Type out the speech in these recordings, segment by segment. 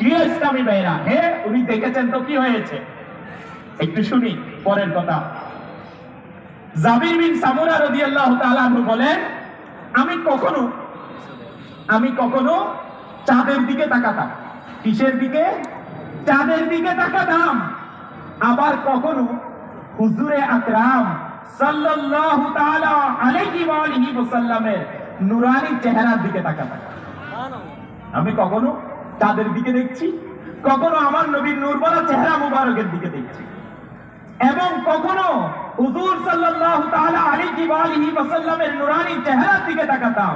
প্রিয় ইসলামী ভাইরা, উনি দেখেছেন তো কি হয়েছে, একটু শুনি পরের কথা। জাবির বিন সামুরা রাদিয়াল্লাহু তাআলা আনহু বলেন, আমি কখনো চাঁদের দিকে তাকাতাম। কিসের দিকে? চাঁদের দিকে তাকাতাম। আবার কখনো হুজুরে আকরাম সাল্লাল্লাহু তাআলা আলাইহি ওয়া আলিহি ওয়াসাল্লামের নূরানী চেহারার দিকে তাকাতাম। আমি কখনো চাঁদের দিকে দেখছি, কখনো আমার নবীর নূরভরা চেহারা মুবারকের দিকে দেখছি, এবং কখনো হুজুর সাল্লাল্লাহু তাআলা আলাইহি ওয়া আলিহি ওয়াসাল্লামের নূরানী চেহারার দিকে তাকাতাম।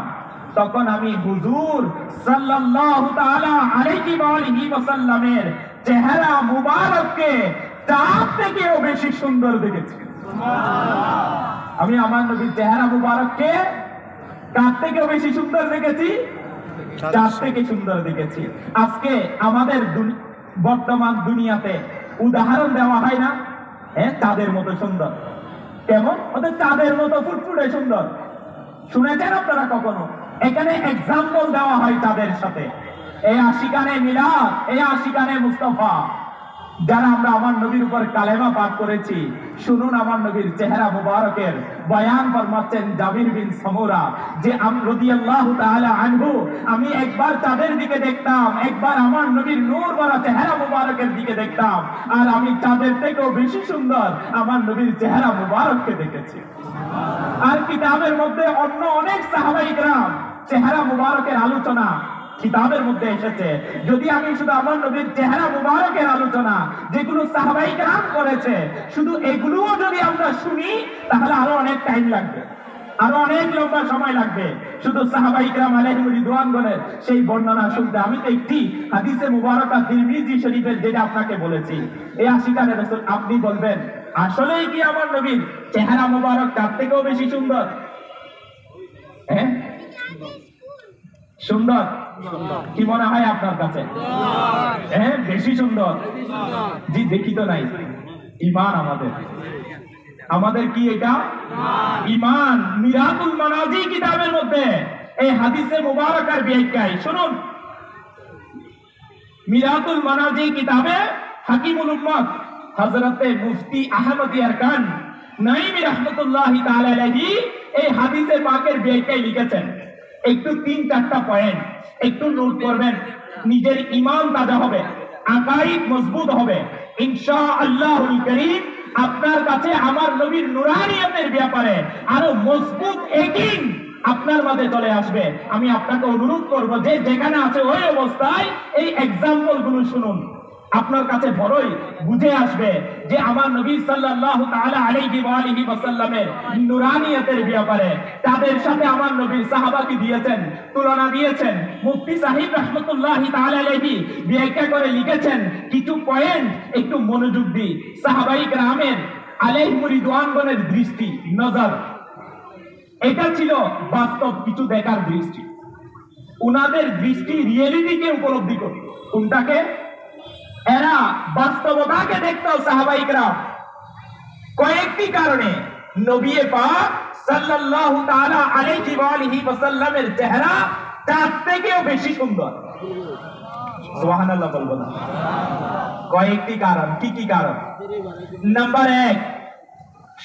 তখন আমি হুজুর সাল্লাল্লাহু তাআলা আলাইহি ওয়া আলিহি ওয়াসাল্লামের চেহারা মুবারককে চাঁদ থেকেও বেশি সুন্দর দেখেছি। আমি আমার নবীর চেহারা মুবারককে চাঁদ থেকেও বেশি সুন্দর দেখেছি, চাঁদ থেকে সুন্দর দেখেছি। আজকে আমাদের বর্তমান দুনিয়াতে উদাহরণ দেওয়া হয় না, চাঁদের মতো সুন্দর। কেমন? ওদের চাঁদের মতো ফুটফুটে সুন্দর। শুনেছেন আপনারা কখনো? এখানে এক্সাম্পল দেওয়া হয় চাঁদের সাথে। এই আশিকানে মিলাদ, এই আশিকানে মুস্তাফা, যারা আমরা আমার নবীর উপর কালেমা পাঠ করেছি, শুনুন আমার নবীর চেহারা মুবারকের বয়ান ফরমাচ্ছেন জাবির বিন সামুরা যে রাদিয়াল্লাহু তাআলা আনহু, আমি একবার চাঁদের দিকে দেখতাম, একবার আমার নবীর নূর ভরা চেহারা মুবারকের দিকে দেখতাম, আর আমি চাঁদের থেকেও বেশি সুন্দর আমার নবীর চেহারা মুবারককে দেখেছি। আর কিতাবের মধ্যে অন্য অনেক সাহাবায়ে কেরাম চেহারা মুবারকের আলোচনা কিতাবের মধ্যে এসেছে। যদি আমি শুধু আমার নবীর চেহারা মুবারকের আলোচনা যেগুলো সাহাবায়ে কেরাম করেছে, শুধু এগুলোও যদি আমরা শুনি, তাহলে আরো অনেক টাইম লাগবে, আরো অনেক লম্বা সময় লাগবে শুধু সাহাবায়ে কেরাম আলাইহিম রিদওয়ানগণের সেই বর্ণনা শুনতে। আমি তো একটি হাদিসে মুবারাকা তিরমিজি শরীফের যেটা আপনাকে বলেছি, এই আশিকানে রাসূল, আপনি বলবেন আসলেই কি আমার নবীর চেহারা মুবারক তার থেকেও বেশি সুন্দর? সুন্দর কি মনে হয় আপনার কাছে? বেশি সুন্দর? জি, দেখি তো নাই। ঈমান আমাদের কি এটা? ঈমান। মিরাতুল মানাজি কিতাবের মধ্যে এই হাদিসে মুবারাকার ব্যাখ্যায় শুনুন। মিরাতুল মানাজি কিতাবে হাকিমুল উম্মত হযরতে মুফতি আহমদ ইয়ারকান নাইমি রাহমাতুল্লাহি তাআলা আলাইহি এই হাদিসের পাকের ব্যাখ্যায় লিখেছেন। একটু 3-4টা পয়েন্ট একটু নোট করবেন, নিজের ঈমান তাজা হবে, আকাইদ মজবুত হবে, ইনশাআল্লাহুল কারীম আপনার কাছে আমার নবীর নূরানিয়তের ব্যাপারে আরো মজবুত ইয়াকিন আপনার মাঝে চলে আসবে। আমি আপনাকে অনুরোধ করব যে যেখানে আছে ওই অবস্থায় এই এক্সাম্পল গুলো শুনুন, আপনার কাছে বড়ই বুঝে আসবে যে আমার নবী সাল্লাল্লাহু তাআলা আলাইহি ওয়া আলিহি ওয়াসাল্লামের নূরানিয়তের ব্যাপারে তাদের সাথে আমার নবীর সাহাবা কি দিয়েছেন, তুলনা দিয়েছেন। মুফতি সাহেব রাহমাতুল্লাহি তাআলা আলাইহি ব্যাখ্যা করে লিখেছেন কিছু পয়েন্ট, একটু মনোযোগ দিই। সাহাবায়ে কেরামের আলাইহিম রিদওয়ানগণের দৃষ্টি, নজর, এটা ছিল বাস্তব কিছু দেখার দৃষ্টি। উনাদের দৃষ্টি রিয়েলিটিকে উপলব্ধি করত। কোনটাকে? এরা বাস্তবতাকে দেখতো সাহাবায়ে কেরাম। কয়েকটি কারণে নবী পাক সাল্লাল্লাহু তাআলা আলাইহি ওয়া আলিহি ওয়াসাল্লামের চেহারা তার থেকেও বেশি সুন্দর। সুবহানাল্লাহ বলবো না? কয়েকটি কারণ। কি কি কারণ? নাম্বার 1,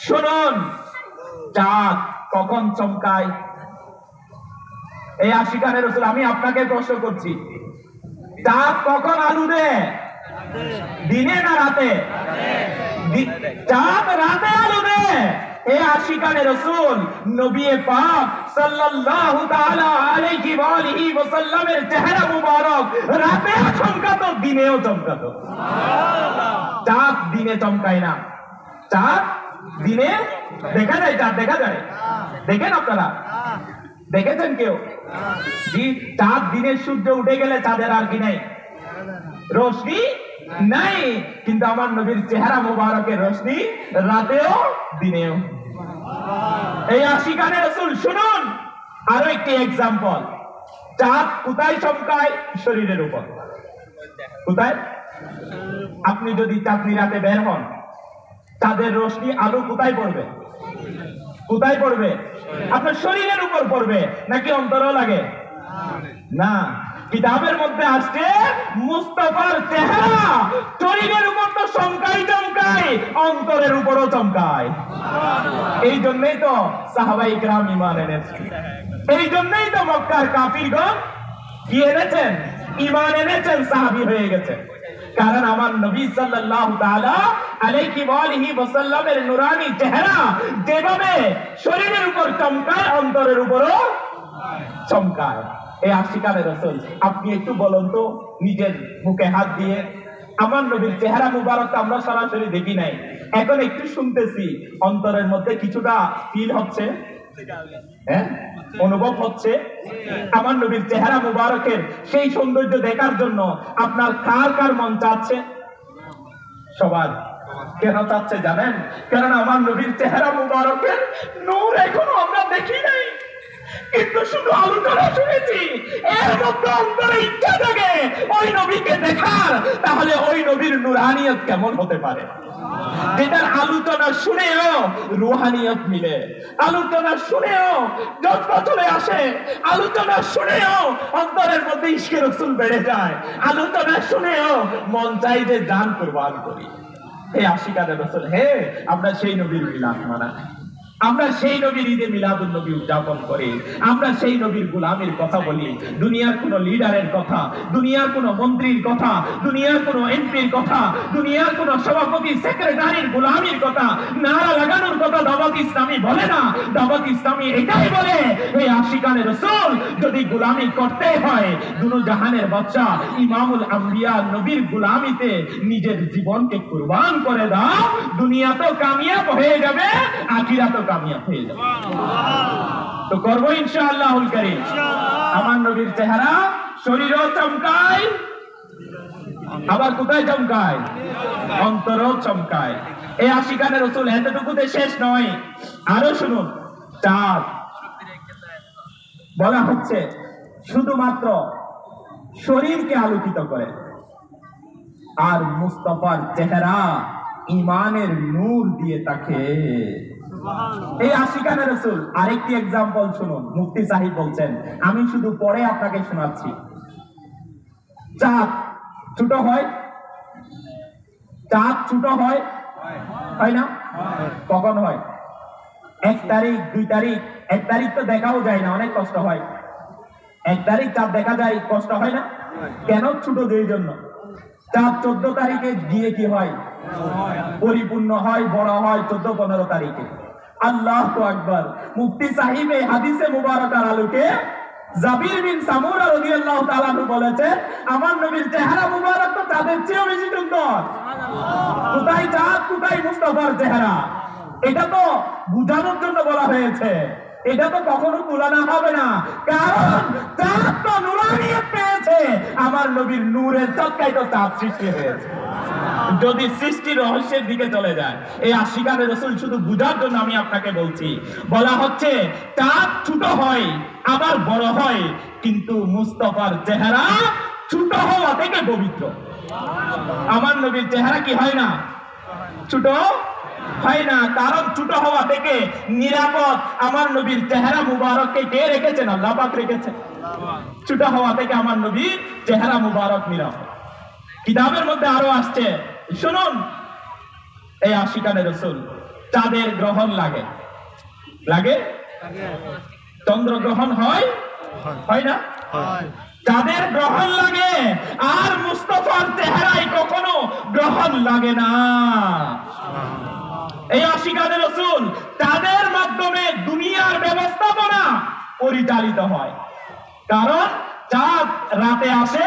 শুনুন, চাঁদ কখন চমকায়? এই আশিকানে রাসূল, আমি আপনাকে প্রশ্ন করছি, চাঁদ কখন আলো দেয়? দিনে না রাতে? চাঁদ রাতে আলো দেয়। এই আশিকানে রাসূল নবী পাক সাল্লাল্লাহু তাআলা আলাইহি ওয়া আলিহি ওয়াসাল্লামের চেহারা মুবারক রাতেও চমকাতো, দিনেও চমকাতো। সুবহানাল্লাহ। চাঁদ দিনে চমকায় না, চাঁদ দিনে দেখা যায়। চাঁদ দেখা যায়? দেখেন আপনারা? দেখেছেন কেউ? জি, চাঁদ দিনে সূর্য উঠে গেলে চাঁদের আর কি নাই, রোশনি নাই। কিন্তু আমার নবীর চেহারা মুবারকের রোশনি রাতেও দিনেও। এই আশিকানে রাসূল, শুনুন আরো একটি এক্সাম্পল। চাঁদ কোথায় চমকায়? শরীরের উপর। কোথায়? আপনি যদি চাঁদনি রাতে বের হন, চাঁদের রোশনি আলো কোথায় পড়বে? কোথায় পড়বে? আপনার শরীরের উপর পড়বে নাকি অন্তরেও লাগে? না, কিতাবের মধ্যে আসছে মুস্তাফার চেহারা শরীরের উপর তো চমকায়, অন্তরের উপরও চমকায়। এই জন্যই তো সাহাবায়ে কেরাম ঈমান এনেছেন, এই জন্যই তো মক্কার কাফিরগণ কি এনেছেন? ঈমান এনেছেন, সাহাবী হয়ে গেছেন। কারণ আমার নবী সাল্লাল্লাহু তাআলা আলাইহি ওয়া আলিহি ওয়াসাল্লামের নূরানি চেহারা যেভাবে শরীরের উপর চমকায়, অন্তরের উপরও চমকায়। এই আশিকানে রাসূল, আপনি একটু বলুন তো নিজের মুখে হাত দিয়ে, আমার নবীর চেহারা মুবারক আমরা সরাসরি দেখি নাই, এখন একটু শুনতেছি, অন্তরের মধ্যে কিছুটা ফিল হচ্ছে, হ্যাঁ, অনুভব হচ্ছে। আমার নবীর চেহারা মুবারকের সেই সৌন্দর্য দেখার জন্য আপনার কার কার মন চাচ্ছে? সবার। কেন চাচ্ছে জানেন? কারণ আমার নবীর চেহারা মুবারকের নূর এখনো আমরা দেখি নাই, কিন্তু শুধু আলোচনা শুনেছি। এর মধ্যে অন্তরে ইচ্ছা জাগে ওই নবীকে দেখার, তাহলে ওই নবীর নূরানিয়ত কেমন হতে পারে, যেটার আলোচনা শুনেও রুহানিয়ত মিলে, আলোচনা শুনেও জজ্বা চলে আসে, আলোচনা শুনেও অন্তরের মধ্যে ইশকে রাসূল বেড়ে যায়, আলোচনা শুনেও মন চাই যে জান কুরবান করি। হে আশিকানে রাসূল, হে আমরা সেই নবীর মিলাদ মানাই, আমরা সেই নবীর ঈদে মিলাদুন নবী উদযাপন করি, আমরা সেই নবীর গোলামের কথা বলি। দুনিয়ার কোন লিডারের কথা, দুনিয়ার কোন মন্ত্রীর কথা, দুনিয়ার কোন এমপির কথা, দুনিয়ার কোন সভাপতি সেক্রেটারির গোলামির কথা, নারা লাগানোর কথা দাওয়াত ইসলামী বলে না। দাওয়াত ইসলামী এটাই বলে, হে আশিকানে রাসূল, যদি গোলামি করতে হয় দুনো জাহানের বাদশা ইমামুল আম্বিয়া নবীর গোলামিতে নিজের জীবনকে কুরবান করে দাও, দুনিয়া তো কামিয়াব হয়ে যাবে, আখিরাত তো কামিয়াব হয়ে যাবে। তো করবো ইনশাআল্লাহুল কারীম। আমার নবীর চেহারা শরীরও চমকায়, আবার কোথায় চমকায়? অন্তরও চমকায়। এই আশিকানে রাসূল এতটুকুতে শেষ নয়, আরো শুনুন। চাঁদ বলা হচ্ছে শুধুমাত্র শরীরকে আলোকিত করে, আর মুস্তাফার চেহারা ঈমানের নূর দিয়ে তাকে। এই আশিকানে রাসূল আরেকটি এক্সাম্পল শুনুন। মুফতি সাহেব বলছেন, আমি শুধু পরে আপনাকে শোনাচ্ছি। চাঁদ ছোট হয়, চাঁদ ছোট হয়, হয় না? কখন হয়? 1 তারিখ, 2 তারিখ। 1 তারিখ তো দেখাও যায় না, অনেক কষ্ট হয়। 1 তারিখ চাঁদ দেখা যায়, কষ্ট হয় না? কেন? ছোট, এই জন্য। চাঁদ 14 তারিখে গিয়ে কি হয়? পরিপূর্ণ হয়, বড় হয় 14-15 তারিখে। আল্লাহু আকবার। মুফতি সাহেব এই হাদিসে মুবারকার আলোকে জাবির বিন সামুরা রাদিয়াল্লাহু তাআলা আনহু বলেছেন, আমার নবীর চেহারা মুবারক তো চাঁদের চেয়েও বেশি সুন্দর। কোথায় চাঁদ, কোথায় মুস্তাফার চেহারা? এটা তো বুঝানোর জন্য বলা হয়েছে, এটা তো কখনো তুলনা হবে না। কারণ চাঁদ তো নূরানিয়ত পেয়েছে, আমার নবীর নূরের চক্কায় তো চাঁদ সৃষ্টি হয়েছে। যদি সৃষ্টি রহস্যের দিকে চলে যায়, এই আশিকানে রাসূল শুধু বুঝার জন্য আমি আপনাকে বলছি। বলা হচ্ছে চাঁদ ছোট হয় আবার বড় হয়, কিন্তু মুস্তাফার চেহারা ছোট হওয়া থেকে পবিত্র। আমার নবীর চেহারা কি হয় না? ছোট হয় না। কারণ ছোট হওয়া থেকে নিরাপদ আমার নবীর চেহারা মুবারককে কে রেখেছেন? আল্লাহ পাক রেখেছেন। ছোট হওয়া থেকে আমার নবীর চেহারা মুবারক নিরাপদ। কিতাবের মধ্যে আরো আসছে, শুনুন। এই আশিকানে রাসূল চাঁদের গ্রহণ লাগে, লাগে? চন্দ্র গ্রহণ হয়, হয় না? চাঁদের গ্রহণ লাগে, আর মুস্তাফার চেহারায় কখনো গ্রহণ লাগে না। এই আশিকানে রাসূল তাদের মাধ্যমে দুনিয়ার ব্যবস্থাপনা পরিচালিত হয়। কারণ চাঁদ রাতে আসে,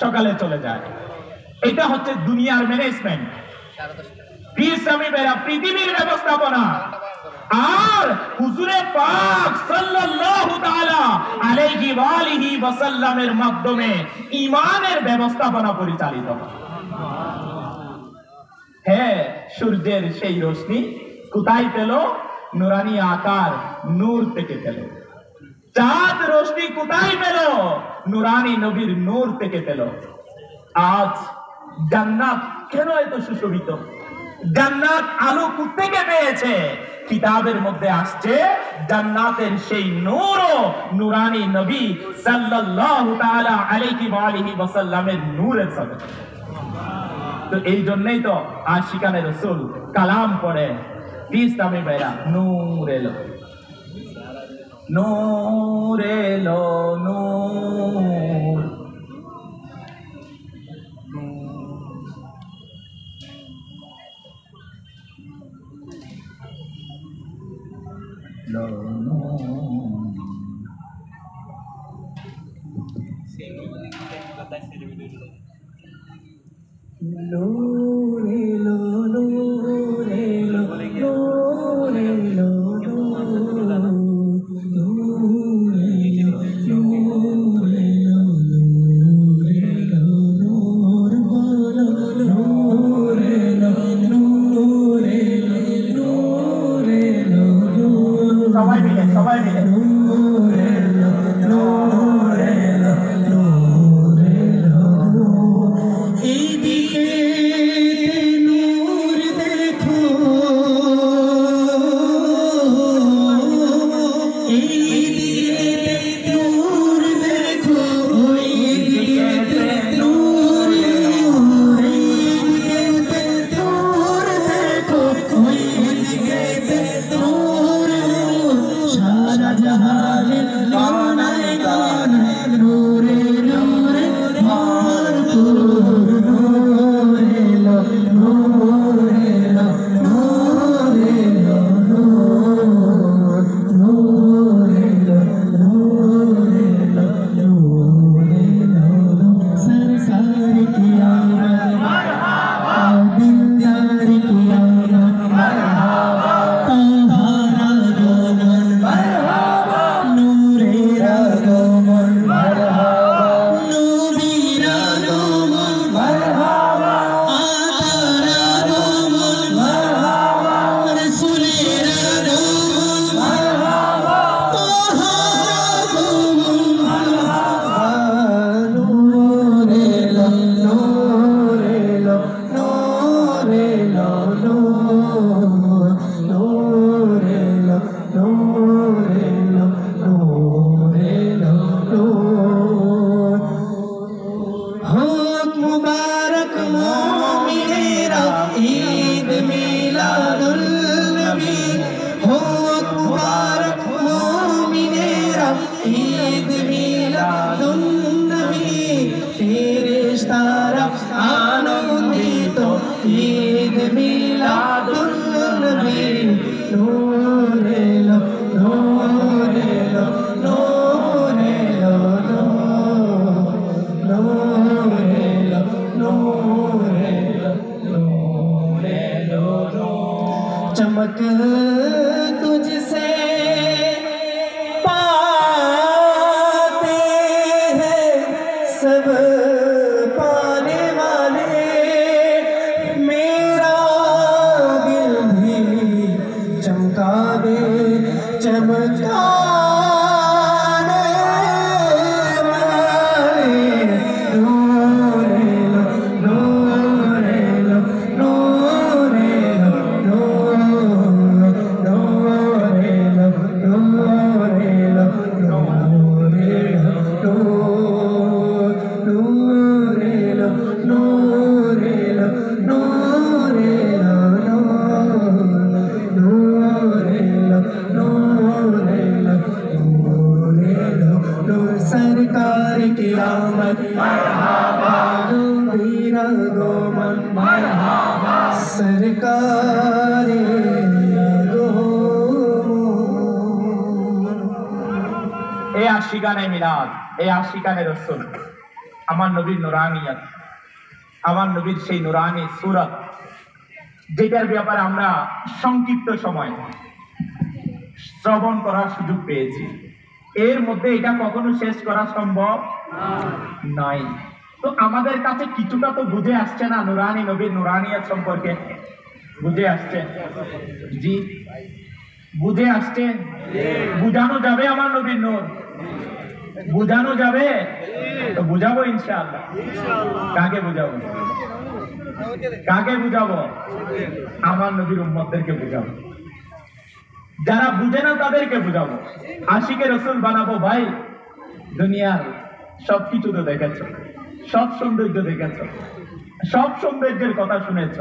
সকালে চলে যায়। এটা হচ্ছে দুনিয়ার ম্যানেজমেন্ট, পৃথিবীর ব্যবস্থাপনা। আর হুজুরে পাক সাল্লাল্লাহু তাআলা আলাইহি ওয়া আলিহি ওয়াসাল্লামের মাধ্যমে ঈমানের ব্যবস্থাপনা পরিচালিত হয়। হ্যাঁ, সূর্যের সেই রশ্মি কোথায় পেল? নূরানি আকার নূর থেকে পেল। চাঁদ রশ্মি কোথায় পেল? নূরানি নবীর নূর থেকে পেল। আজ জান্নাত কেন এত সুশোভিত? জান্নাত আলো কোত্থেকে পেয়েছে? কিতাবের মধ্যে আসছে জান্নাতের সেই নূর, নূরানী নবী সাল্লাল্লাহু তাআলা আলাইহি ওয়া আলিহি ওয়াসাল্লামের নূরের সাথে। তো এই জন্যই তো আশিকানে রাসূল কালাম পড়ে, ইসলামী ভাইরা, নূর এলো, নূর এলো, নূর। সবাই মিলে, সবাই মিলে चमक तुझसे पाते हैं सब पाने वाले, मेरा दिल भी चमका दे चमकाने वाले। नूर लो, नूर लो, नूर लो, सरकार की आमद मरहबा, वीरा गोमन मरहबा, सरकार এই আশিকানে মিলাদ, এই আশিকানে রাসূল, আমার নবীর নুরানিয়ত, আমার নবীর সেই নুরানি সূরত, যেটার ব্যাপারে আমরা সংক্ষিপ্ত সময় শ্রবণ করার সুযোগ পেয়েছি। এর মধ্যে এটা কখনো শেষ করা সম্ভব নয়। তো আমাদের কাছে কিছুটা তো বুঝে আসছে না নুরানি নবীর নুরানিয়ত সম্পর্কে? বুঝে আসছে? জি, বুঝে আসছে। বুঝানো যাবে আমার নবীর নূর? বুঝানো যাবে তো বুঝাবো ইনশাআল্লাহ। কাকে বুঝাবো? কাকে বুঝাবো? আমার নবীর উম্মতদেরকে বুঝাবো। যারা বুঝে না তাদেরকে বুঝাবো। আশিকে রসুল বানাবো ভাই। দুনিয়ার সবকিছু তো দেখেছ, সব সৌন্দর্য দেখেছ, সব সৌন্দর্যের কথা শুনেছ।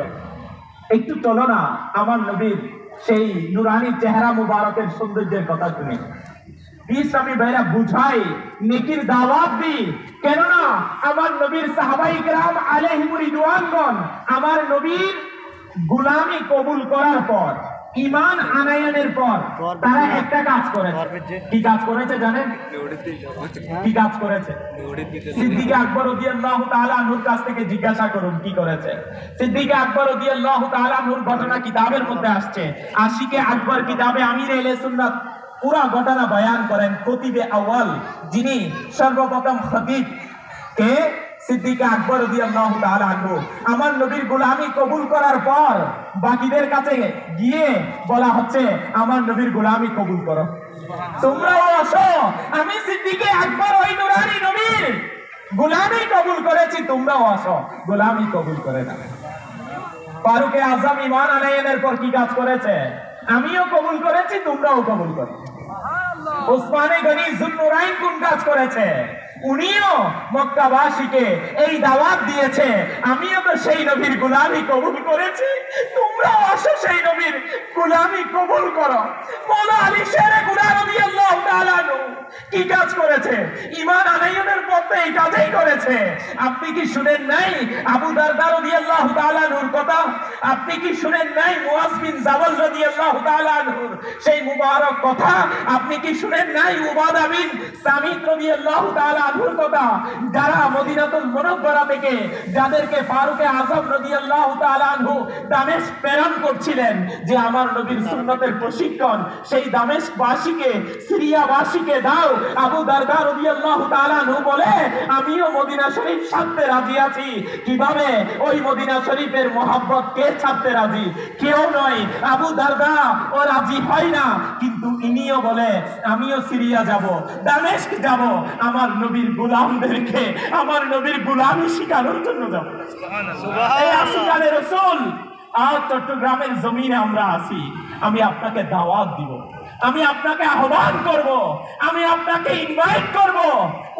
একটু চলো না আমার নবীর সেই নুরানি চেহারা মুবারকের সৌন্দর্যের কথা শুনে। ইসলামী ভাইরা বুঝাই, নেকির দাওয়াত দি। কেননা আমার নবীর সাহাবাই কেরাম আলাইহিমুর রিদওয়ানগণ আমার নবীর গোলামি কবুল করার পর, ঈমান আনায়নের পর তারা একটা কাজ করেছে। কি কাজ করেছে জানেন? কি কাজ করেছে? সিদ্দিক আকবর রাদিয়াল্লাহু তাআলা আনহুর কাছ থেকে জিজ্ঞাসা করুন কি করেছে। সিদ্দিক আকবর রাদিয়াল্লাহু তাআলা আনহুর ঘটনা কিতাবের মধ্যে আসছে। আশিকে আকবর কিতাবে আমির আহলে সুন্নাত পুরা ঘটনা বয়ান করেন। খতিবে আউয়াল যিনি সর্বপ্রথম খতিব কে? সিদ্দিক আকবর রাদিয়াল্লাহু তাআলা আনহু। আমার নবীর গোলামি কবুল করার পর বাকিদের কাছে গিয়ে বলা হচ্ছে আমার নবীর গোলামি কবুল করো, তোমরাও আসো। আমি সিদ্দিক আকবর ওই নুরানি নবীর গোলামি কবুল করেছি, তোমরাও আসো, গোলামি কবুল করে নাও। ফারুকে আজম ঈমান আনায়নের পর কি কাজ করেছে? আমিও কবুল করেছি, তোমরাও কবুল করো। ওসমানে গনি যুন্নুরাইন কোন কাজ করেছে? উনিও মক্কাবাসীকে এই দাওয়াত দিয়েছে, আমিও তো সেই নবীর গোলামি কবুল করেছি, তোমরাও আসো সেই নবীর গোলামি কবুল করো। মওলা আলী শেরে কুরা রাদিয়াল্লাহু তাআলা আনহু কি কাজ করেছে? ঈমান আনায়নের পথে এই কাজই করেছে। আপনি কি শুনেন নাই আবু দারদা রাদিয়াল্লাহু তাআলা আনহুর কথা? আপনি কি শুনেন নাই মুআজ বিন জাবাল রাদিয়াল্লাহু তাআলা আনহুর সেই মুবারক কথা? আপনি কি শুনেন নাই উবাদা বিন সামিত রাদিয়াল্লাহু তাআলা আনহুর কথা? যারা মদিনাতুল মুনাওয়ারা থেকে যাদেরকে ফারুকে আজম রাদিয়াল্লাহু তাআলা আনহু দামেস্ক প্রেরণ করছিলেন যে আমার নবীর সুন্নতের প্রশিক্ষণ, সেই দামেস্কবাসীকে, সিরিয়াবাসীকে দাও। আবু দারদা রাদিয়াল্লাহু তাআলা আনহু বলে আমিও মদিনা শরীফ ছাড়তে রাজি আছি। কিভাবে? ওই মদিনা শরীফের মহব্বত কে ছাড়তে রাজি? কেউ নয়। আবু দারদা ও রাজি হয় না, কিন্তু ইনিও বলে আমিও সিরিয়া যাব, দামেস্ক যাব, আমার নবীর গোলামদেরকে আমার নবীর গোলামি শিখানোর জন্য যাব। এই আশিকানে রাসূল আজ চট্টগ্রামের জমিনে আমরা আছি। আমি আপনাকে দাওয়াত দিব, আমি আপনাকে আহ্বান করব, আমি আপনাকে ইনভাইট করব।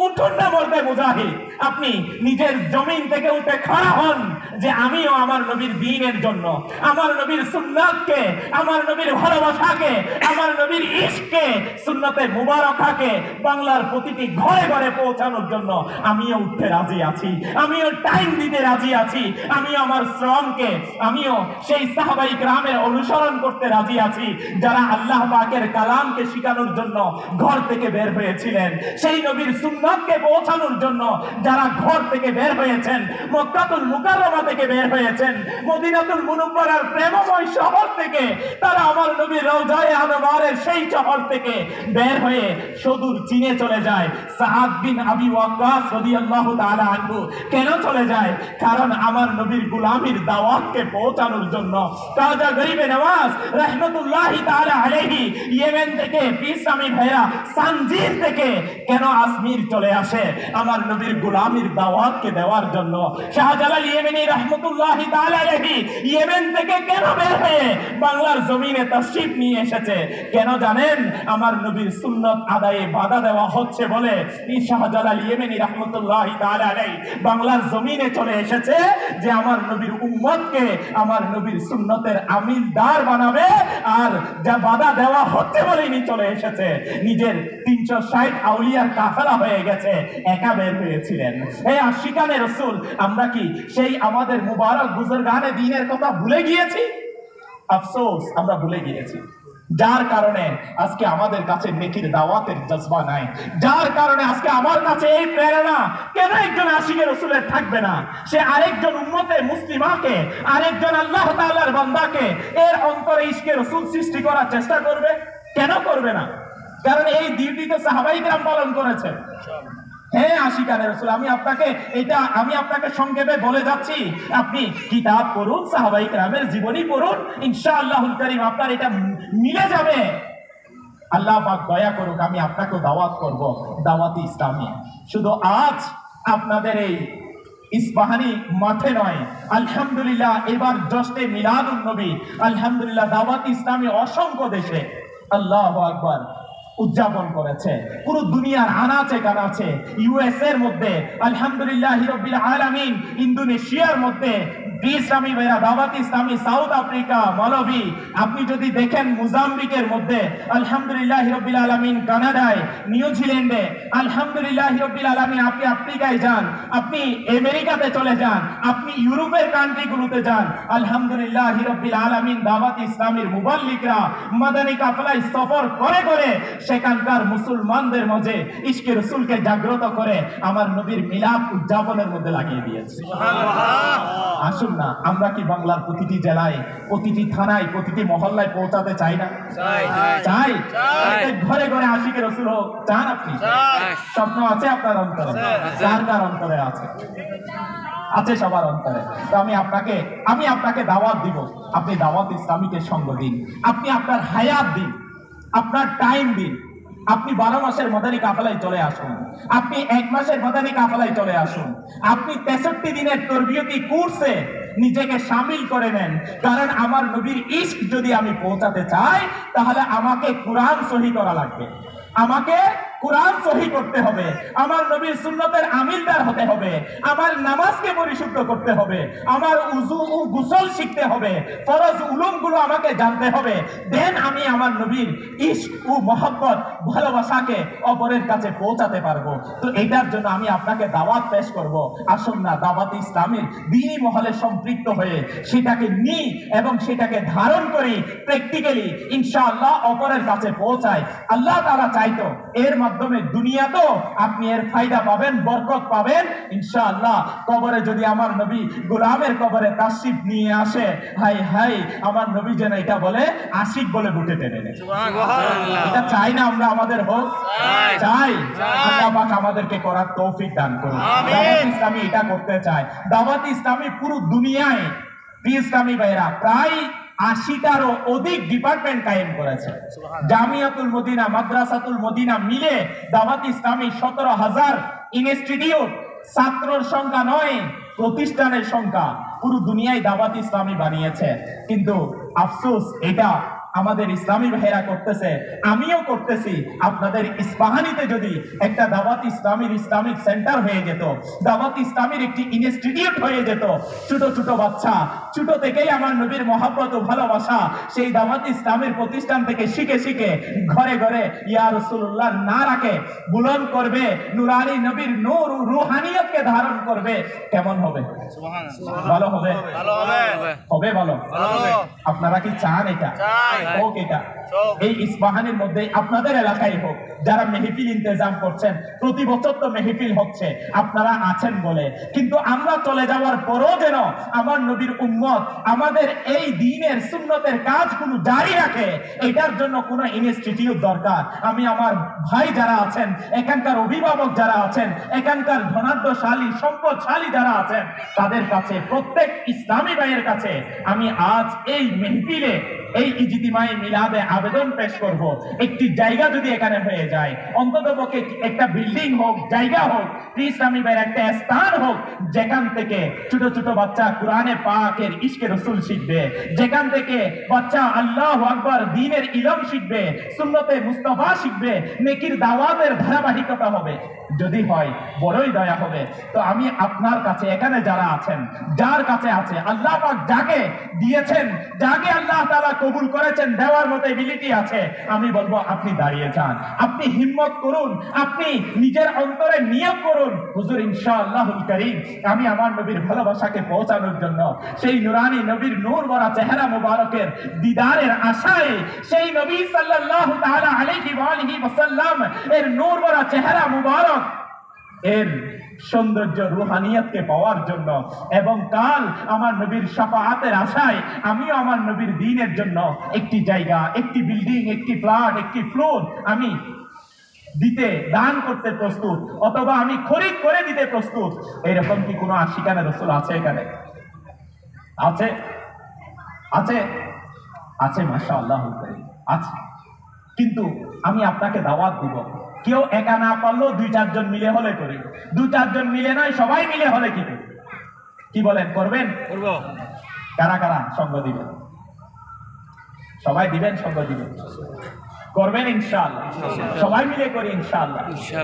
উঠুন না মরদে মুজাহিদ, আপনি নিজের জমিন থেকে উঠে খাড়া হন যে আমিও আমার নবীর দ্বীনের জন্য, আমার নবীর সুন্নাতকে, আমার নবীর ভালোবাসাকে, আমার নবীর ইশককে, সুন্নতে মুবারকাকে বাংলার প্রতিটি ঘরে ঘরে পৌঁছানোর জন্য আমিও উঠতে রাজি আছি, আমিও টাইম দিতে রাজি আছি, আমিও আমার শ্রমকে, আমিও সেই সাহাবায়ে কেরামের অনুসরণ করতে রাজি আছি যারা আল্লাহ পাকের কালামকে শিখানোর জন্য ঘর থেকে বের হয়েছিলেন, সেই নবীর সুন্নাতকে পৌঁছানোর জন্য যারা ঘর থেকে বের হয়েছেন, মক্কাতুল মুকাররমা থেকে বের হয়েছেন, মদিনাতুল মুনাওয়ারার প্রেমময় শহর থেকে, তারা আমার নবীর রওজায়ে আনওয়ারের সেই শহর থেকে বের হয়ে সুদূর চীনে চলে যায়। সাআদ বিন আবি ওয়াক্কাস রাদিয়াল্লাহু তাআলা আনহু কেন চলে যায়? কারণ আমার নবীর গোলামির দাওয়াতকে পৌঁছানোর জন্য। কাজা গরিবে নওয়াজ রাহমাতুল্লাহি তাআলা আলাইহি ইয়েমেন থেকে, ইসলামী ভাইরা সানজির থেকে কেন আজমির চলে আসে? আমার নবীর গোলামির দাওয়াতকে দেওয়ার জন্য। শাহজালাল ইয়েমেনি রাহমাতুল্লাহি তাআলা আলাইহি ইয়েমেন থেকে কেন বের হয়ে বাংলার জমিনে তাশরীফ নিয়ে এসেছে? কেন জানেন? আমার নবীর সুন্নাত আদায়ে বাধা দেওয়া হচ্ছে বলে শাহজালাল ইয়েমেনি রাহমাতুল্লাহি তাআলা আলাইহি বাংলার জমিনে চলে এসেছে যে আমার নবীর উম্মতকে আমার নবীর সুন্নতের আমিলদার বানাবে। আর যা বাধা দেওয়া হচ্ছে বলে ইনি চলে এসেছে। নিজের 360 আউলিয়ার কাফেলা হয়ে গেছে, একা বের হয়েছিলেন। এই আশিকানে রাসূল আমরা কি সেই আমাদের মুবারক বুজুর্গানে দ্বীনের কথা ভুলে গিয়েছি? আফসোস, আমরা ভুলে গিয়েছি। যার কারণে আজকে আমাদের কাছে নেকির দাওয়াতের জজবা নাই, যার কারণে আজকে আমার কাছে এই প্রেরণা কেন একজন আশিকে রাসূলের থাকবে না? সে আরেকজন উম্মতে মুসলিমাকে, আরেকজন আল্লাহ তাআলার বান্দাকে এর অন্তরে ইশকে রাসূল সৃষ্টি করার চেষ্টা করবে? কেন করবে না? কারণ এই ডিউটি তো সাহাবায়ে কেরাম পালন করেছেন। হ্যাঁ আশিকানে রাসূল, আমি আপনাকে সংক্ষেপে বলে যাচ্ছি, আপনি কিতাব পড়ুন, সাহাবায়ে কেরামের জীবনী পড়ুন, ইনশাআল্লাহুল কারীম আপনার এটা মিলে যাবে। আল্লাহ পাক দয়া করুক, আমি আপনাকেও দাওয়াত করব, দাওয়াতি ইসলামী। শুধু আজ আপনাদের এই ইস্পাহানি মাঠে নয়, আলহামদুলিল্লাহ এবার জশ্নে মিলাদুন নবী আলহামদুলিল্লাহ দাওয়াত ইসলামী অসংখ্য দেশে আল্লাহু আকবার উদযাপন করেছে। পুরো দুনিয়ার আনাচে কানাচে, ইউএস এর মধ্যে আলহামদুলিল্লাহ রাব্বিল আলামিন, ইন্দোনেশিয়ার মধ্যে ইসলামী ভাইরা দাওয়াত ইসলামী, সাউথ আফ্রিকা, মালবি, আপনি যদি দেখেন মোজাম্বিকের মধ্যে আলহামদুলিল্লাহ রাব্বিল আলামিন, কানাডায়, নিউজিল্যান্ডে আলহামদুলিল্লাহ রাব্বিল আলামিন, আপনি আফ্রিকায় যান, আপনি আমেরিকাতে চলে যান, আপনি ইউরোপের কান্ট্রিগুলোতে যান, আলহামদুলিল্লাহ রাব্বিল আলামিন দাওয়াত ইসলামীর মুবাল্লিগরা মাদানী কাফেলায় সফর করে করে সেখানকার মুসলমানদের মাঝে ইশকে রাসূলকে জাগ্রত করে আমার নবীর মিলাদ উদযাপনের মধ্যে লাগিয়ে দিয়েছে। আসুন না, আমরা কি বাংলার প্রতিটি জেলায়, প্রতিটি থানায়, প্রতিটি মহল্লায় পৌঁছাতে চাই না? চাই। ঘরে ঘরে আশিকে রাসূল হোক, চান আপনি? স্বপ্ন আছে আপনার অন্তরে? কার কার অন্তরে আছে? আছে সবার অন্তরে। তো আমি আপনাকে দাওয়াত দিব, আপনি দাওয়াত ইসলামীকে সঙ্গ দিন, আপনি আপনার হায়াত দিন, আপনার টাইম দিন, আপনি 12 মাসের মাদানী কাফেলায় চলে আসুন, আপনি 1 মাসের মাদানী কাফেলায় চলে আসুন, আপনি 63 দিনের তরবিয়তি কোর্সে নিজেকে শামিল করে নেন। কারণ আমার নবীর ইশক যদি আমি পৌঁছাতে চাই, তাহলে আমাকে কোরআন সহি করা লাগবে, আমাকে কোরআন সহি করতে হবে, আমার নবীর সুন্নতের আমিলদার হতে হবে, আমার নামাজকে পরিশুদ্ধ করতে হবে, আমার উযু ও গোসল শিখতে হবে, ফরজ উলুমগুলো আমাকে জানতে হবে। দেন আমি আমার নবীর ইশক ও মহব্বত, ভালোবাসাকে অপরের কাছে পৌঁছাতে পারবো। তো এটার জন্য আমি আপনাকে দাওয়াত পেশ করব। আসুন না, দাওয়াত ইসলামের দ্বীনি মহলে সম্পৃক্ত হয়ে সেটাকে নিই এবং সেটাকে ধারণ করি, প্র্যাকটিক্যালি ইনশাআল্লাহ অপরের কাছে পৌঁছায়। আল্লাহ তাআলা চাইতো এর মাধ্যমে দুনিয়া তো আপনি এর ফায়দা পাবেন, বরকত পাবেন ইনশাআল্লাহ। কবরে যদি আমার নবী গোলামের কবরে তাশরিফ নিয়ে আসে, হাই হাই আমার নবী যেন এটা বলে আশিক বলে বুটে টেনে নেয়। এটা চাই না আমরা আমাদের হোক? চাই। আল্লাহ পাক আমাদেরকে করার তৌফিক দান করুন। দাওয়াত ইসলামী এটা করতে চায়। দাওয়াত ইসলামী পুরো দুনিয়ায় ইসলামী ভাইরা প্রায় 80টারও অধিক ডিপার্টমেন্ট কায়েম করেছে। জামিয়াতুল মদিনা, মাদ্রাসাতুল মদিনা মিলে দাওয়াত ইসলামী 17,000 ইনস্টিটিউট, ছাত্রর সংখ্যা নয়, প্রতিষ্ঠানের সংখ্যা পুরো দুনিয়ায় দাওয়াত ইসলামী বানিয়েছে। কিন্তু আফসোস, এটা আমাদের ইসলামী ভাইরা করতেছে, আমিও করতেছি। আপনাদের ইস্পাহানিতে যদি একটা দাওয়াত ইসলামীর ইসলামিক সেন্টার হয়ে যেত, দাওয়াত ইসলামীর একটি ইনস্টিটিউট হয়ে যেত, ছোট ছোট বাচ্চা ছোট থেকেই আমার নবীর মহব্বত ও ভালোবাসা সেই দাওয়াত ইসলামের প্রতিষ্ঠান থেকে শিখে শিখে ঘরে ঘরে ইয়া রাসূলুল্লাহ নারাকে বুলন্দ করবে, নুরানি নবীর নূর ও রূহানিয়তকে ধারণ করবে। কেমন হবে? ভালো হবে? হবে ভালো? আপনারা কি চান এটা হোক? এটা এই ইস্পাহানের মধ্যে আপনাদের এলাকায় হোক, যারা মেহফিল ইন্তজাম করছেন, প্রতি বছর তো মেহফিল হচ্ছে, আপনারা আছেন বলে। কিন্তু আমরা চলে যাওয়ার পরও যেন আমার নবীর উম্মত আমাদের এই দ্বীনের সুন্নতের কাজগুলো জারি রাখে, এটার জন্য কোনো ইনস্টিটিউট দরকার। আমি আমার ভাই যারা আছেন, এখানকার অভিভাবক যারা আছেন, এখানকার ধনাঢ্যশালী সম্পদশালী যারা আছেন, তাদের কাছে, প্রত্যেক ইসলামী ভাইয়ের কাছে আমি আজ এই মেহফিলে, এই ইজতিমায়ে মিলাদে আবেদন পেশ করব, একটি জায়গা যদি এখানে হয়ে যায়, অন্ততপক্ষে একটা বিল্ডিং হোক, জায়গা হোক, ইসলামী ভাইয়ের একটা স্থান হোক, যেখান থেকে ছোট ছোট বাচ্চা কোরআনে পাকের ইশকে রাসূল শিখবে, যেখান থেকে বাচ্চা আল্লাহু আকবার দ্বীনের ইলম শিখবে, সুন্নতে মুস্তাফা শিখবে, নেকির দাওয়াতের ধারাবাহিকতা হবে। যদি হয় বড়ই দয়া হবে। তো আমি আপনার কাছে, এখানে যারা আছেন, যার কাছে আছে, আল্লাহ পাক যাকে দিয়েছেন, যাকে আল্লাহ তাআলা কবুল করেছেন, দেওয়ার মতো এবিলিটি আছে, আমি বলবো আপনি দাঁড়িয়ে যান, আপনি হিম্মত করুন, আপনি নিজের অন্তরে নিয়ত করুন, হুজুর ইনশাআল্লাহুল কারীম আমি আমার নবীর ভালোবাসাকে পৌঁছানোর জন্য, সেই নুরানি নবীর নূর ভরা চেহারা মুবারকের দিদারের আশায়, সেই নবী সাল্লাল্লাহু তাআলা আলাইহি ওয়া আলিহি ওয়াসাল্লাম এর নূর ভরা চেহারা মুবারক, এর সৌন্দর্য রুহানিয়তকে পাওয়ার জন্য, এবং কাল আমার নবীর শাফাআতের আশায় আমিও আমার নবীর দ্বীনের জন্য একটি জায়গা, একটি বিল্ডিং, একটি ফ্ল্যাট, একটি ফ্লোর আমি দিতে, দান করতে প্রস্তুত, অথবা আমি খরিদ করে দিতে প্রস্তুত। এরকম কি কোনো আশিকানে রাসূল আছে এখানে? আছে? আছে? আছে, মাশাআল্লাহ আছে। কিন্তু আমি আপনাকে দাওয়াত দিব, কেউ একা না পারলেও 2-4 জন মিলে হলে করি, 2-4 জন মিলে নয়, সবাই মিলে হলে কি কি বলেন, করবেন? কারা কারা সঙ্গ দিবেন? সবাই দিবেন, সঙ্গ দিবেন, করবেন ইনশাআল্লাহ। সবাই মিলে করি ইনশাআল্লাহ।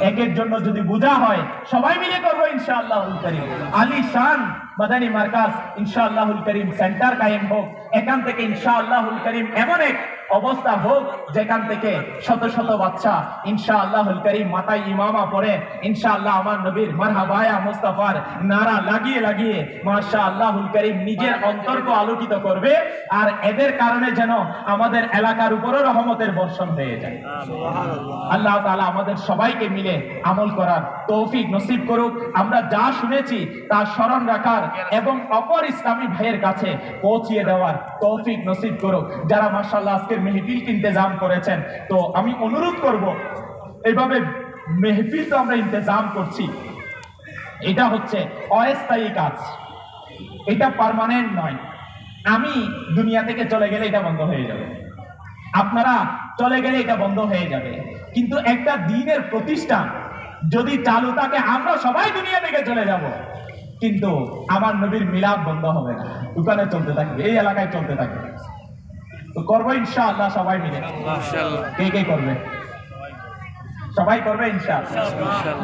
একের জন্য যদি বোঝা হয় সবাই মিলে করবো ইনশাআল্লাহুল কারীম। আলিশান মাদানী মার্কাজ ইনশাআল্লাহুল কারীম সেন্টার কায়েম হোক। এখান থেকে ইনশাআল্লাহুল কারীম এমন এক অবস্থা হোক যেখান থেকে শত শত বাচ্চা ইনশাআল্লাহুল কারীম মাথায় ইমামা পড়ে ইনশাআল্লাহ আমার নবীর মারহাবায়া মুস্তাফার নারা লাগিয়ে লাগিয়ে মাশাআল্লাহুল কারীম নিজের অন্তরকে আলোকিত করবে। আর এদের কারণে যেন আমাদের এলাকার উপরও রহমতের বর্ষণ হয়ে যায়। আল্লাহ তাআলা আমাদের সবাইকে মিলে আমল করার তৌফিক নসিব করুক। আমরা যা শুনেছি তা স্মরণ রাখার এবং অপর ইসলামী ভাইয়ের কাছে পৌঁছিয়ে দেওয়ার তৌফিক নসিব করুক। যারা মাশাআল্লাহ আজকের মেহফিল ইন্তজাম করেছেন, তো আমি অনুরোধ করব, এইভাবে মেহফিল তো আমরা ইন্তজাম করছি, এটা হচ্ছে অস্থায়ী কাজ, এটা পার্মানেন্ট নয়। আমি দুনিয়া থেকে চলে গেলে এটা বন্ধ হয়ে যাবে, আপনারা চলে গেলে এটা বন্ধ হয়ে যাবে, কিন্তু একটা দ্বীনের প্রতিষ্ঠান যদি চালু থাকে, আমরা সবাই দুনিয়া থেকে চলে যাব, কিন্তু আমার নবীর মিলাদ বন্ধ হবে না, দোকানে চলতে থাকবে, এই এলাকায় চলতে থাকবে। তো করবো ইনশাআল্লাহ সবাই মিলে। কে কে করবে? সবাই করবে ইনশাআল্লাহ।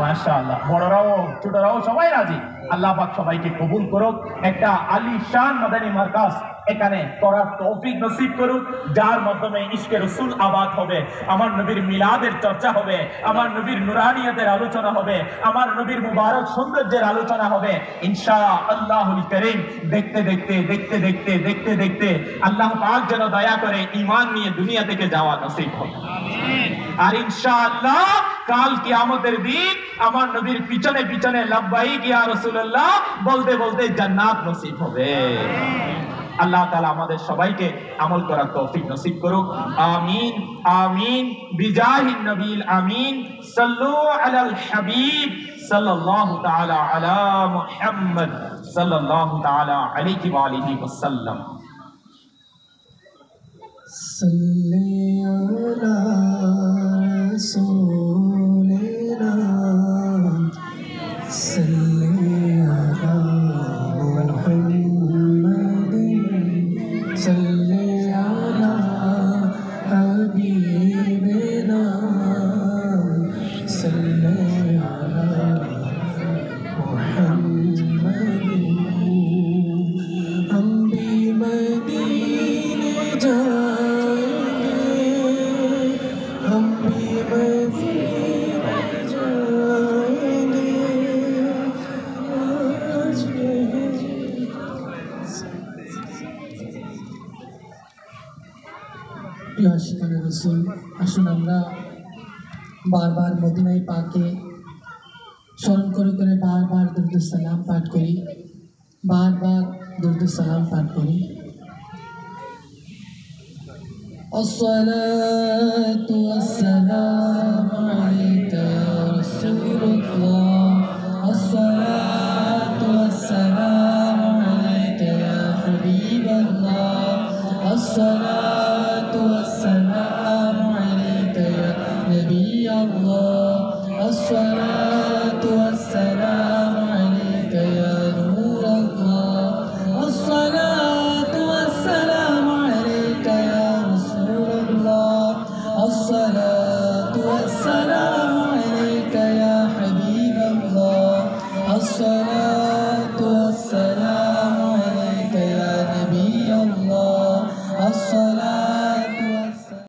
মাশাআল্লাহ, বড়রাও ছোটরাও সবাই রাজি। আল্লাহ পাক সবাইকে কবুল করুক। একটা আলিশান মাদানী মার্কাজ এখানে করার তৌফিক নসিব করুক, যার মাধ্যমে ইশকে রাসূল আবাদ হবে, আমার নবীর মিলাদের চর্চা হবে, আমার নবীর নুরানিয়তের আলোচনা হবে, আমার নবীর মুবারক সৌন্দর্যের আলোচনা হবে ইনশাআল্লাহুল কারীম। দেখতে দেখতে দেখতে দেখতে দেখতে দেখতে আল্লাহ পাক যেন দয়া করে ঈমান নিয়ে দুনিয়া থেকে যাওয়া নসিব হবে। আর ইনশাআল্লাহ কাল কিয়ামতের দিন আমার নবীর পিছনে পিছনে লাব্বাইক ইয়া রাসূলুল্লাহ বলতে বলতে জান্নাত নসিব হবে। আল্লাহ তাআলা আমাদের সবাইকে আমল করার তৌফিক নসিব করুক। আমিন আমিন বিজাহিন নবীল আমিন। সাল্লু আলাল হাবিব সাল্লাল্লাহু তাআলা আলা মুহাম্মদ সাল্লাল্লাহু তাআলা আলাইহি ওয়া আলিহি ওয়াসাল্লাম। সাল্লি আলা রাসূলিনা সাল্লি আলা صلي على حبيبنا صلي على محمد हम भी मदीने जाएंगे हम भी मदीने जाएंगे आज প্রিয় আশিকানে রাসূল, আসুন আমরা বারবার মদিনায় পাকে স্মরণ করে করে বারবার দুরূদ সালাম পাঠ করি, বারবার দুরূদ সালাম পাঠ করি। আসসালাতু ওয়াসসালামু আলাইকা ইয়া রাসূলুল্লাহ আসসালাতু ওয়াসসালামু আলাইকা ইয়া হাবিবাল্লাহ আসসালাতু ওয়াসসালামু আলাইকা ইয়া নবিয়াল্লাহ আসসালাতু ওয়াসসালামু আলাইকা ইয়া নূরাল্লাহ আসসালাতু ওয়াসসালামু আলাইকা ইয়া রাসূলুল্লাহ আসসালাতু ওয়াসসালামু আলাইকা ইয়া হাবিবাল্লাহ আসসালাতু